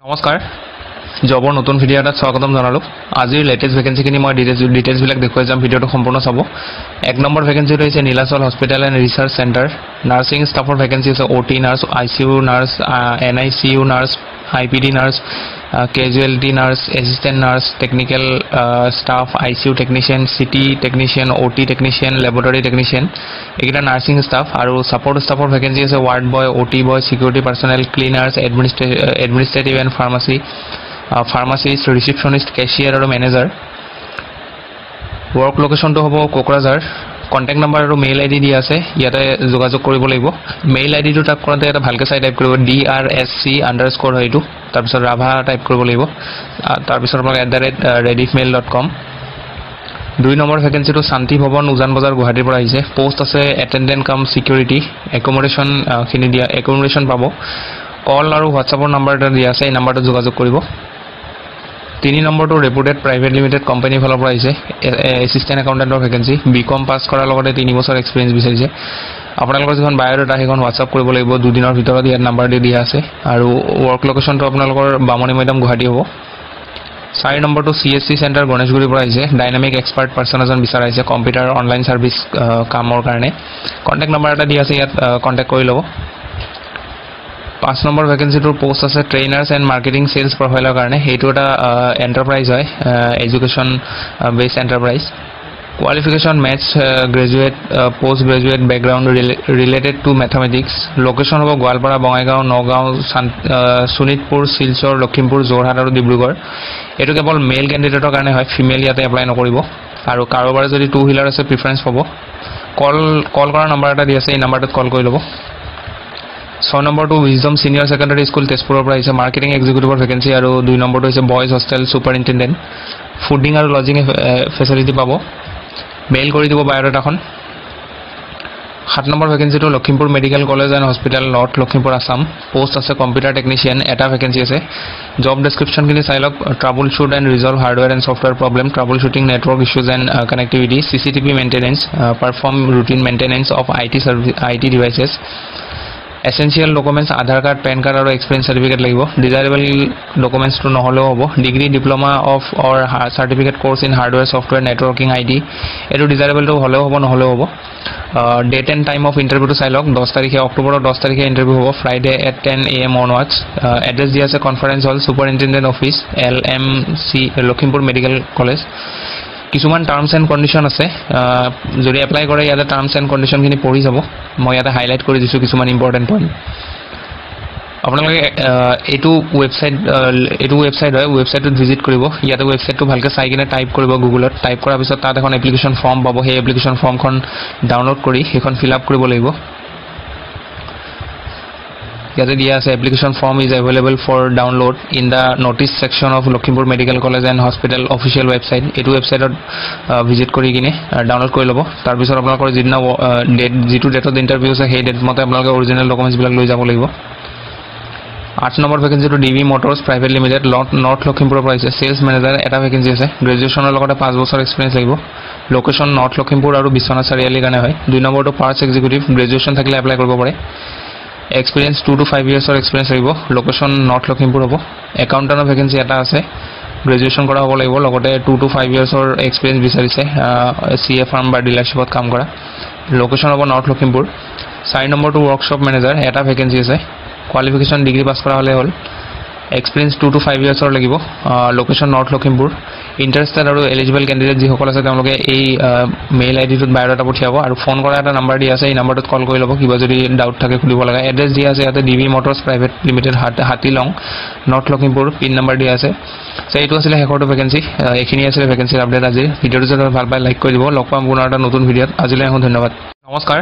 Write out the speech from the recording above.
নমস্কাৰ জবৰ নতুন ভিডিঅ' এটাত স্বাগতম জনালোঁ। আজিৰ লেটেষ্ট ভেকেঞ্চিখিনি মই ডিটেইলছবিলাক দেখুৱাই যাম। ভিডিঅ'টো সম্পূৰ্ণ চাব। 1 নম্বৰ ভেকেঞ্চিটো হৈছে Nilachal hospital and research centre. Nursing ষ্টাফৰ ভেকেঞ্চি আছে OT nurse, ICU nurse, NICU nurse, IPD nurse, casualty nurse, assistant nurse, technical staff, ICU technician, CT technician, OT technician, laboratory technician, এইকেইটা নাৰ্ছিং ষ্টাফ। আৰু support ষ্টাফৰ vacancy আছে ward boy, OT boy, security personnel, cleaners, administrative and pharmacist, receptionist, cashier আৰু manager. Work লোকেশ্যনটো হ'ব Kokrajhar. Contact number আৰু mail ID দিয়া আছে, ইয়াতে যোগাযোগ কৰিব লাগিব। মেইল IDটো টাইপ কৰোঁতে এটা ভালকৈ চাই টাইপ কৰিব, DRSC_ হয় এইটো, তাৰপিছত ৰাভা টাইপ কৰিব লাগিব, তাৰপিছত আপোনালোকে @rediffmail.com। 2 নম্বৰ ভেকেঞ্চিটো শান্তি ভৱন, উজান বজাৰ, গুৱাহাটীৰ পৰা আহিছে। পোষ্ট আছে এটেণ্ডেণ্ট কাম চিকিউৰিটি, একমোডেশ্যন পাব। কল আৰু হোৱাটছআপৰ নাম্বাৰ এটা দিয়া আছে, এই নাম্বাৰটোত যোগাযোগ কৰিব। 3 নম্বৰটো ৰেপুটেড প্ৰাইভেট লিমিটেড কোম্পানীৰ ফালৰ পৰা আহিছে। এছিষ্টেণ্ট একাউণ্টেণ্টৰ ভেকেঞ্চি, BCom পাছ কৰাৰ লগতে 3 বছৰ এক্সপিৰিয়েঞ্চ বিচাৰিছে। আপোনালোকৰ যিখন বায়'ডাটা সেইখন হোৱাটছআপ কৰিব লাগিব, 2 দিনৰ ভিতৰত ইয়াত নাম্বাৰ দিয়া আছে। আৰু ৱৰ্ক লোকেশ্যনটো আপোনালোকৰ বামুণী মৈদাম গুৱাহাটী হ'ব। 4 নম্বৰটো CSC চেণ্টাৰ গণেশগুৰিৰ পৰা আহিছে। ডাইনামিক এক্সপাৰ্ট পাৰ্চন এজন বিচাৰা হৈছে কম্পিউটাৰ অনলাইন ছাৰ্ভিচ কামৰ কাৰণে। কণ্টেক্ট নাম্বাৰ এটা দিয়া আছে, ইয়াত কণ্টেক্ট কৰি ল'ব। 5 নম্বৰ ভেকেঞ্চিটোৰ পোষ্ট আছে ট্ৰেইনাৰ্ছ এণ্ড মাৰ্কেটিং চেলছ প্ৰফাইলৰ কাৰণে। এইটো এটা এণ্টাৰপ্ৰাইজ হয়, education based enterprise. Qualification maths graduate, post graduate background related to mathematics. Location হ'ব গোৱালপাৰা, বঙাইগাঁও, নগাঁও, শোণিতপুৰ, শিলচৰ, লখিমপুৰ, যোৰহাট আৰু ডিব্ৰুগড়। এইটো কেৱল মেল কেণ্ডিডেটৰ কাৰণে হয়, ফিমেল ইয়াতে এপ্লাই নকৰিব। আৰু কাৰোবাৰ যদি 2 হুইলাৰ আছে প্ৰিফাৰেঞ্চ পাব। কল কৰাৰ নাম্বাৰ এটা দি আছে, এই নাম্বাৰটোত কল কৰি ল'ব। 6 নম্বৰটো উইজডম ছিনিয়ৰ ছেকেণ্ডেৰী স্কুল তেজপুৰৰ পৰা আহিছে, মাৰ্কেটিং এক্সিকিউটিভৰ ভেকেঞ্চি। আৰু 2 নম্বৰটো হৈছে বইজ হোষ্টেল ছুপাৰিণ্টেণ্ডেণ্ট, ফুডিং আৰু লজিং ফেচিলিটি পাব। মেইল কৰি দিব বায়'ডাটাখন। 7 নম্বৰ ভেকেঞ্চিটো Lakhimpur medical college and hospital, north Lakhimpur, Assam. Post আছে কম্পিউটাৰ টেকনিচিয়ান, এটা ভেকেঞ্চি আছে। জব ডেছক্ৰিপশ্যনখিনি চাই লওক। Troubleshoot and resolve hardware and software problem, troubleshooting network issues and connectivity, CCTV maintenance, perform routine maintenance of IT devices. Essential documents Aadhaar card, PAN card আৰু experience certificate লাগিব। Desirable ডকুমেণ্টছটো নহ'লেও হ'ব। Degree, diploma of or certificate course in hardware software networking IT, এইটো ডিজাইৰেবলটো হ'লেও হ'ব, নহ'লেও হ'ব। ডেট এণ্ড টাইম অফ ইণ্টাৰভিউটো চাই লওক। অক্টোবৰৰ 10 তাৰিখে ইণ্টাৰভিউ হ'ব, Friday at 10 AM onwards. Address দিয়া আছে conference hall, superintendent office, LMC, Lakhimpur medical college. কিছুমান টাৰ্মছ এণ্ড কণ্ডিশ্যন আছে, যদি এপ্লাই কৰে ইয়াতে টাৰ্মছ এণ্ড কণ্ডিশ্যনখিনি পঢ়ি যাব। মই ইয়াতে হাইলাইট কৰি দিছোঁ কিছুমান ইম্পৰ্টেণ্ট পইণ্ট। আপোনালোকে এইটো ৱেবছাইট হয়, ৱেবছাইটটোত ভিজিট কৰিব। ইয়াতে ৱেবছাইটটো ভালকৈ চাই কিনে টাইপ কৰিব গুগলত। টাইপ কৰাৰ পিছত তাত এখন এপ্লিকেশ্যন ফৰ্ম পাব, সেই এপ্লিকেশ্যন ফৰ্মখন ডাউনলোড কৰি সেইখন ফিল আপ কৰিব লাগিব। ইয়াতে দিয়া আছে application form is available for download in the notice section of Lakhimpur medical college and hospital official website. এইটো ৱেবছাইটত ভিজিট কৰি কিনে ডাউনলোড কৰি ল'ব। তাৰপিছত আপোনালোকৰ যিটো ডেটত ইণ্টাৰভিউ আছে সেই ডেট মতে আপোনালোকে অৰিজিনেল ডকুমেণ্টছবিলাক লৈ যাব লাগিব। 8 নম্বৰ ভেকেঞ্চিটো DV motors private limited, north লখিমপুৰৰ পৰা আহিছে। চেলছ মেনেজাৰ, এটা ভেকেঞ্চি আছে। গ্ৰেজুৱেশ্যনৰ লগতে 5 বছৰ এক্সপিৰিয়েঞ্চ লাগিব। লোকেশ্যন নৰ্থ লখিমপুৰ আৰু বিশ্বনাথ চাৰিআলিৰ কাৰণে হয়। 2 নম্বৰটো পাৰ্টছ এক্সিকিউটিভ, গ্ৰেজুৱেশ্যন থাকিলে এপ্লাই কৰিব পাৰে। এক্সপিৰিয়েঞ্চ 2 to 5 years এক্সপিৰিয়েঞ্চ লাগিব। লোকেশ্যন নৰ্থ লখিমপুৰ হ'ব। একাউণ্টেণ্টৰ ভেকেঞ্চি এটা আছে, গ্ৰেজুৱেশ্যন কৰা হ'ব লাগিব, লগতে 2 to 5 years এক্সপিৰিয়েঞ্চ বিচাৰিছে, CA ফাৰ্ম বা ডিলাৰশ্বিপত কাম কৰা। লোকেশ্যন হ'ব নৰ্থ লখিমপুৰ। 4 নম্বৰটো ৱৰ্কশ্বপ মেনেজাৰ, এটা ভেকেঞ্চি আছে। কোৱালিফিকেশ্যন ডিগ্ৰী পাছ কৰা হ'লে হ'ল। এক্সপিৰিয়েঞ্চ 2 to 5 years লাগিব। Location north Lakhimpur. ইণ্টাৰেষ্টেড আৰু এলিজিবল কেণ্ডিডেট যিসকল আছে তেওঁলোকে এই মেইল IDটোত বায়'ডাটা পঠিয়াব আৰু ফোন কৰা এটা নাম্বাৰ দিয়া আছে, এই নাম্বাৰটোত কল কৰি ল'ব কিবা যদি ডাউট থাকে সুধিব লগা। এড্ৰেছ দিয়া আছে ইয়াতে DV motors private limited, Hatilong, north Lakhimpur. Pin number দিয়া আছে। এইটো আছিলে শেষৰটো ভেকেঞ্চি। এইখিনি আছিলে ভেকেঞ্চিৰ আপডেট আজিৰ। ভিডিঅ'টো যদি ভাল পায় লাইক কৰি দিব। লগ পাম পুনৰ এটা নতুন ভিডিঅ'ত। আজিলৈ আহোঁ, ধন্যবাদ, নমস্কাৰ।